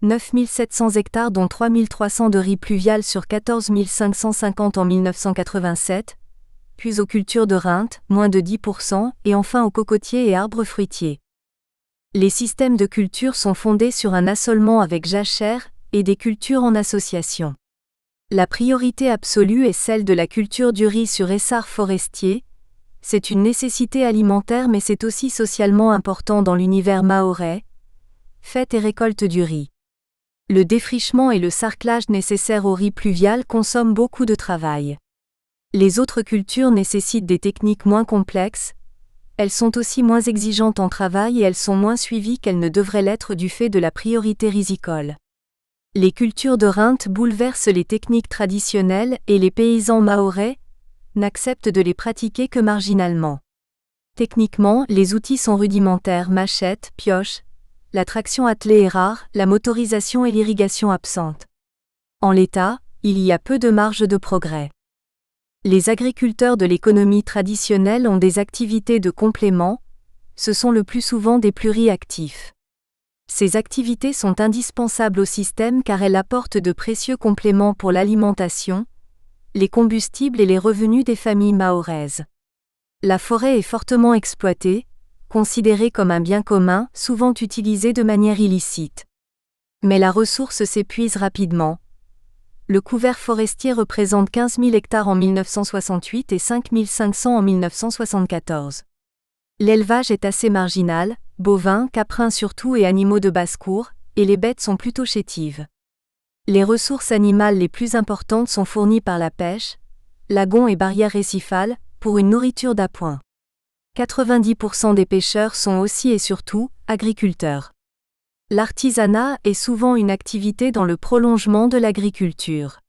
9 700 hectares dont 3 300 de riz pluvial sur 14 550 en 1987, puis aux cultures de rinte, moins de 10%, et enfin aux cocotiers et arbres fruitiers. Les systèmes de culture sont fondés sur un assolement avec jachère et des cultures en association. La priorité absolue est celle de la culture du riz sur essarts forestiers. C'est une nécessité alimentaire mais c'est aussi socialement important dans l'univers mahorais. Fête et récolte du riz. Le défrichement et le sarclage nécessaires au riz pluvial consomment beaucoup de travail. Les autres cultures nécessitent des techniques moins complexes. Elles sont aussi moins exigeantes en travail et elles sont moins suivies qu'elles ne devraient l'être du fait de la priorité risicole. Les cultures de rinte bouleversent les techniques traditionnelles et les paysans mahorais n'acceptent de les pratiquer que marginalement. Techniquement, les outils sont rudimentaires, machettes, pioches, la traction attelée est rare, la motorisation et l'irrigation absente. En l'état, il y a peu de marge de progrès. Les agriculteurs de l'économie traditionnelle ont des activités de complément, ce sont le plus souvent des pluriactifs. Ces activités sont indispensables au système car elles apportent de précieux compléments pour l'alimentation, les combustibles et les revenus des familles mahoraises. La forêt est fortement exploitée, considérée comme un bien commun, souvent utilisée de manière illicite. Mais la ressource s'épuise rapidement. Le couvert forestier représente 15 000 hectares en 1968 et 5 500 en 1974. L'élevage est assez marginal, bovins, caprins surtout et animaux de basse-cour, et les bêtes sont plutôt chétives. Les ressources animales les plus importantes sont fournies par la pêche, lagons et barrières récifales, pour une nourriture d'appoint. 90% des pêcheurs sont aussi et surtout agriculteurs. L'artisanat est souvent une activité dans le prolongement de l'agriculture.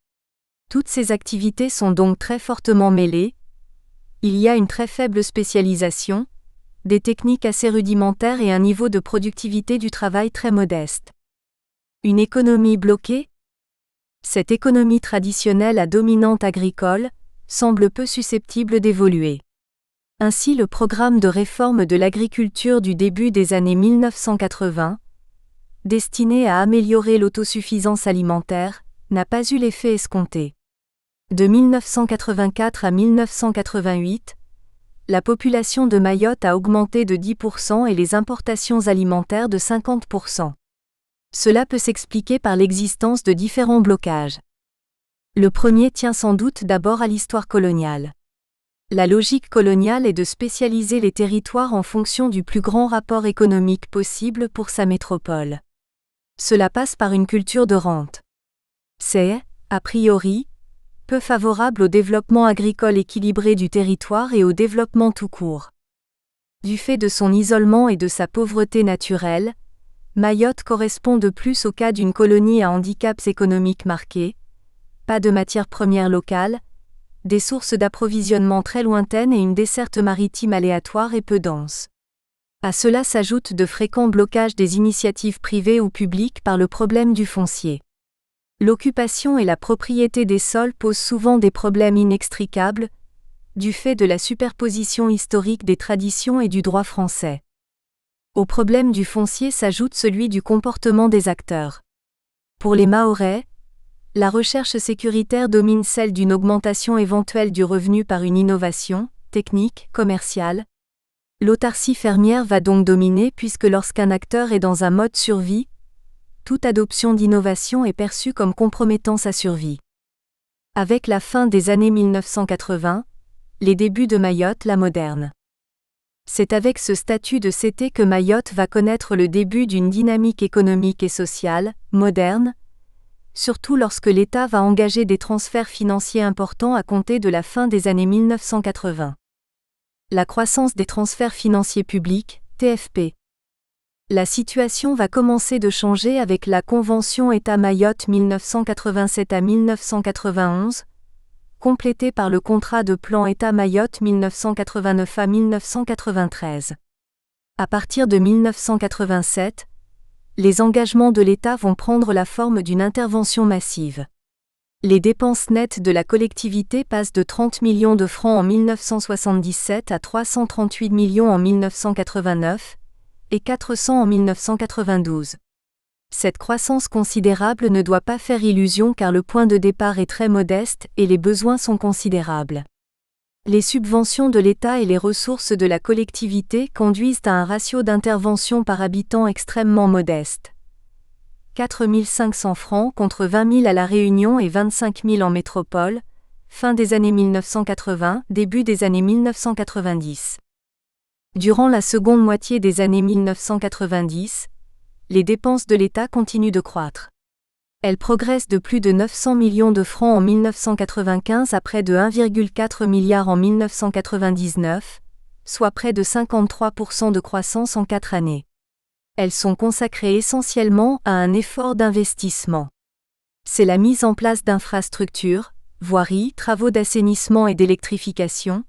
Toutes ces activités sont donc très fortement mêlées. Il y a une très faible spécialisation, des techniques assez rudimentaires et un niveau de productivité du travail très modeste. Une économie bloquée? Cette économie traditionnelle à dominante agricole semble peu susceptible d'évoluer. Ainsi, le programme de réforme de l'agriculture du début des années 1980, destiné à améliorer l'autosuffisance alimentaire, n'a pas eu l'effet escompté. De 1984 à 1988, la population de Mayotte a augmenté de 10% et les importations alimentaires de 50%. Cela peut s'expliquer par l'existence de différents blocages. Le premier tient sans doute d'abord à l'histoire coloniale. La logique coloniale est de spécialiser les territoires en fonction du plus grand rapport économique possible pour sa métropole. Cela passe par une culture de rente. C'est, a priori, peu favorable au développement agricole équilibré du territoire et au développement tout court. Du fait de son isolement et de sa pauvreté naturelle, Mayotte correspond de plus au cas d'une colonie à handicaps économiques marqués, pas de matières premières locales, des sources d'approvisionnement très lointaines et une desserte maritime aléatoire et peu dense. À cela s'ajoutent de fréquents blocages des initiatives privées ou publiques par le problème du foncier. L'occupation et la propriété des sols posent souvent des problèmes inextricables, du fait de la superposition historique des traditions et du droit français. Au problème du foncier s'ajoute celui du comportement des acteurs. Pour les Mahorais, la recherche sécuritaire domine celle d'une augmentation éventuelle du revenu par une innovation, technique, commerciale. L'autarcie fermière va donc dominer puisque lorsqu'un acteur est dans un mode survie, toute adoption d'innovation est perçue comme compromettant sa survie. Avec la fin des années 1980, les débuts de Mayotte la moderne. C'est avec ce statut de cité que Mayotte va connaître le début d'une dynamique économique et sociale, moderne, surtout lorsque l'État va engager des transferts financiers importants à compter de la fin des années 1980. La croissance des transferts financiers publics, TFP. La situation va commencer de changer avec la Convention État-Mayotte 1987 à 1991, complétée par le contrat de plan État-Mayotte 1989 à 1993. À partir de 1987, les engagements de l'État vont prendre la forme d'une intervention massive. Les dépenses nettes de la collectivité passent de 30 millions de francs en 1977 à 338 millions en 1989 et 400 en 1992. Cette croissance considérable ne doit pas faire illusion car le point de départ est très modeste et les besoins sont considérables. Les subventions de l'État et les ressources de la collectivité conduisent à un ratio d'intervention par habitant extrêmement modeste. 4 500 francs contre 20 000 à La Réunion et 25 000 en métropole, fin des années 1980, début des années 1990. Durant la seconde moitié des années 1990, les dépenses de l'État continuent de croître. Elles progressent de plus de 900 millions de francs en 1995 à près de 1,4 milliard en 1999, soit près de 53% de croissance en 4 années. Elles sont consacrées essentiellement à un effort d'investissement. C'est la mise en place d'infrastructures, voiries, travaux d'assainissement et d'électrification,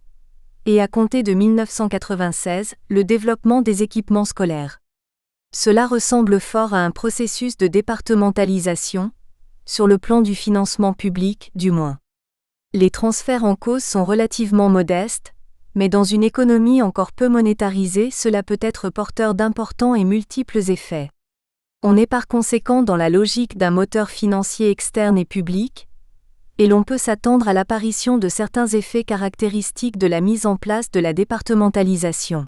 et à compter de 1996, le développement des équipements scolaires. Cela ressemble fort à un processus de départementalisation, sur le plan du financement public, du moins. Les transferts en cause sont relativement modestes, mais dans une économie encore peu monétarisée, cela peut être porteur d'importants et multiples effets. On est par conséquent dans la logique d'un moteur financier externe et public, et l'on peut s'attendre à l'apparition de certains effets caractéristiques de la mise en place de la départementalisation.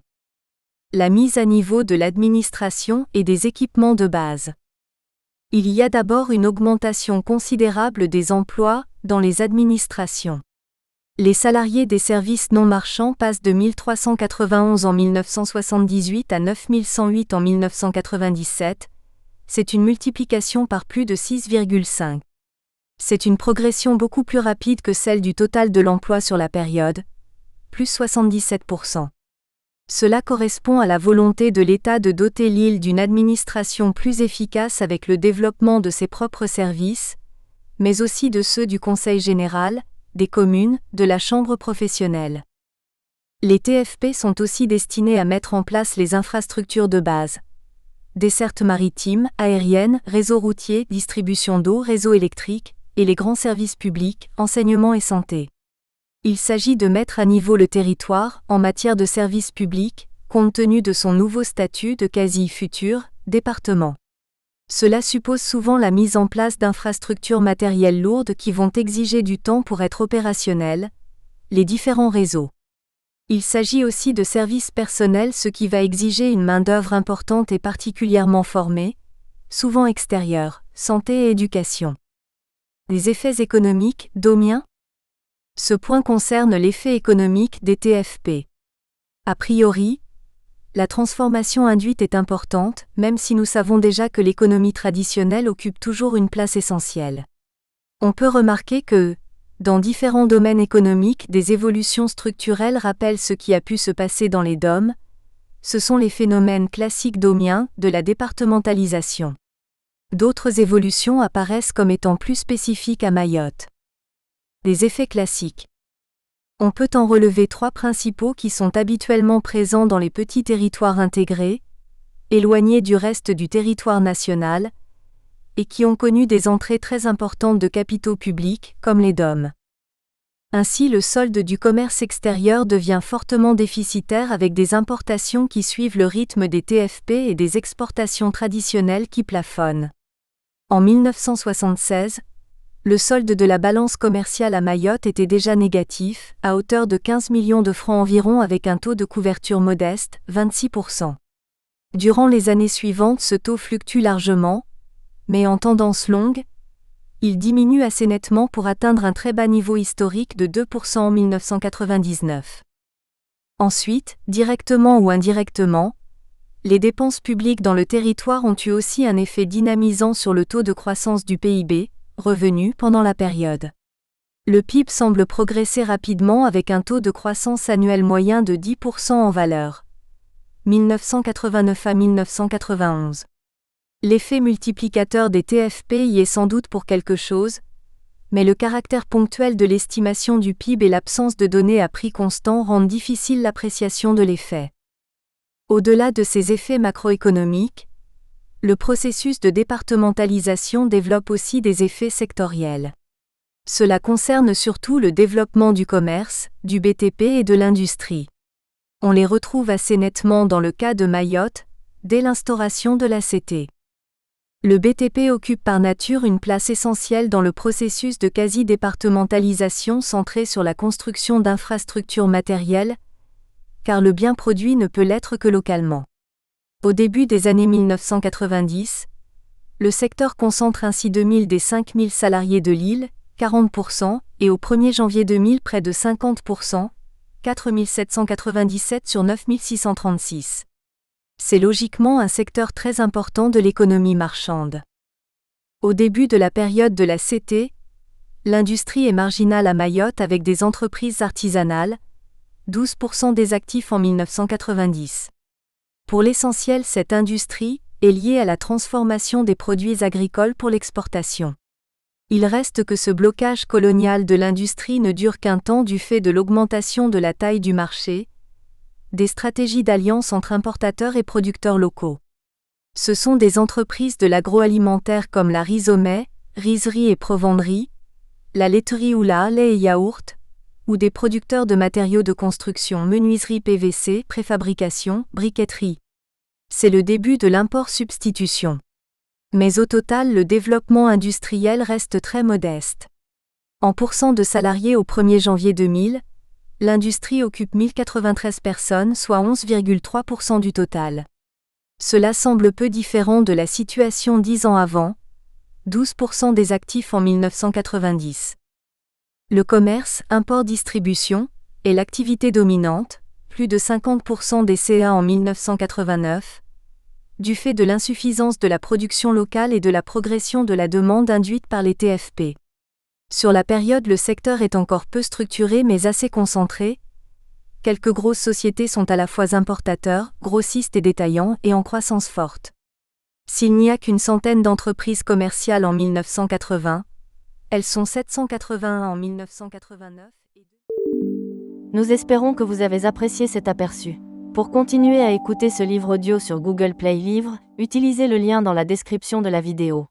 La mise à niveau de l'administration et des équipements de base. Il y a d'abord une augmentation considérable des emplois dans les administrations. Les salariés des services non marchands passent de 1391 en 1978 à 9108 en 1997. C'est une multiplication par plus de 6,5. C'est une progression beaucoup plus rapide que celle du total de l'emploi sur la période, plus 77%. Cela correspond à la volonté de l'État de doter l'île d'une administration plus efficace avec le développement de ses propres services, mais aussi de ceux du Conseil général, des communes, de la chambre professionnelle. Les TFP sont aussi destinés à mettre en place les infrastructures de base. Dessertes maritimes, aériennes, réseaux routiers, distribution d'eau, réseau électrique, et les grands services publics, enseignement et santé. Il s'agit de mettre à niveau le territoire, en matière de services publics, compte tenu de son nouveau statut de quasi-futur département. Cela suppose souvent la mise en place d'infrastructures matérielles lourdes qui vont exiger du temps pour être opérationnelles, les différents réseaux. Il s'agit aussi de services personnels, ce qui va exiger une main-d'œuvre importante et particulièrement formée, souvent extérieure, santé et éducation. Les effets économiques, Domien ? Ce point concerne l'effet économique des TFP. A priori, la transformation induite est importante, même si nous savons déjà que l'économie traditionnelle occupe toujours une place essentielle. On peut remarquer que, dans différents domaines économiques, des évolutions structurelles rappellent ce qui a pu se passer dans les DOM. Ce sont les phénomènes classiques domiens de la départementalisation. D'autres évolutions apparaissent comme étant plus spécifiques à Mayotte. Les effets classiques. On peut en relever 3 principaux qui sont habituellement présents dans les petits territoires intégrés, éloignés du reste du territoire national, et qui ont connu des entrées très importantes de capitaux publics, comme les DOM. Ainsi, le solde du commerce extérieur devient fortement déficitaire avec des importations qui suivent le rythme des TFP et des exportations traditionnelles qui plafonnent. En 1976, le solde de la balance commerciale à Mayotte était déjà négatif, à hauteur de 15 millions de francs environ avec un taux de couverture modeste, 26%. Durant les années suivantes, ce taux fluctue largement, mais en tendance longue, il diminue assez nettement pour atteindre un très bas niveau historique de 2% en 1999. Ensuite, directement ou indirectement, les dépenses publiques dans le territoire ont eu aussi un effet dynamisant sur le taux de croissance du PIB, revenu pendant la période. Le PIB semble progresser rapidement avec un taux de croissance annuel moyen de 10% en valeur. 1989 à 1991. L'effet multiplicateur des TFP y est sans doute pour quelque chose, mais le caractère ponctuel de l'estimation du PIB et l'absence de données à prix constant rendent difficile l'appréciation de l'effet. Au-delà de ces effets macroéconomiques, le processus de départementalisation développe aussi des effets sectoriels. Cela concerne surtout le développement du commerce, du BTP et de l'industrie. On les retrouve assez nettement dans le cas de Mayotte, dès l'instauration de l'ACT. Le BTP occupe par nature une place essentielle dans le processus de quasi-départementalisation centré sur la construction d'infrastructures matérielles, car le bien produit ne peut l'être que localement. Au début des années 1990, le secteur concentre ainsi 2000 des 5000 salariés de l'île, 40%, et au 1er janvier 2000 près de 50%, 4797 sur 9636. C'est logiquement un secteur très important de l'économie marchande. Au début de la période de la CT, l'industrie est marginale à Mayotte avec des entreprises artisanales, 12% des actifs en 1990. Pour l'essentiel, cette industrie est liée à la transformation des produits agricoles pour l'exportation. Il reste que ce blocage colonial de l'industrie ne dure qu'un temps du fait de l'augmentation de la taille du marché, des stratégies d'alliance entre importateurs et producteurs locaux. Ce sont des entreprises de l'agroalimentaire comme la Rizomais, rizerie et Provenderie, la laiterie Oula, lait et yaourt, ou des producteurs de matériaux de construction, menuiserie PVC, préfabrication, briqueterie. C'est le début de l'import-substitution. Mais au total, le développement industriel reste très modeste. En pourcent de salariés au 1er janvier 2000, l'industrie occupe 1093 personnes, soit 11,3% du total. Cela semble peu différent de la situation 10 ans avant, 12% des actifs en 1990. Le commerce, import-distribution, est l'activité dominante, plus de 50% des CA en 1989, du fait de l'insuffisance de la production locale et de la progression de la demande induite par les TFP. Sur la période, le secteur est encore peu structuré mais assez concentré. Quelques grosses sociétés sont à la fois importateurs, grossistes et détaillants et en croissance forte. S'il n'y a qu'une centaine d'entreprises commerciales en 1980, elles sont 781 en 1989. Nous espérons que vous avez apprécié cet aperçu. Pour continuer à écouter ce livre audio sur Google Play Livres, utilisez le lien dans la description de la vidéo.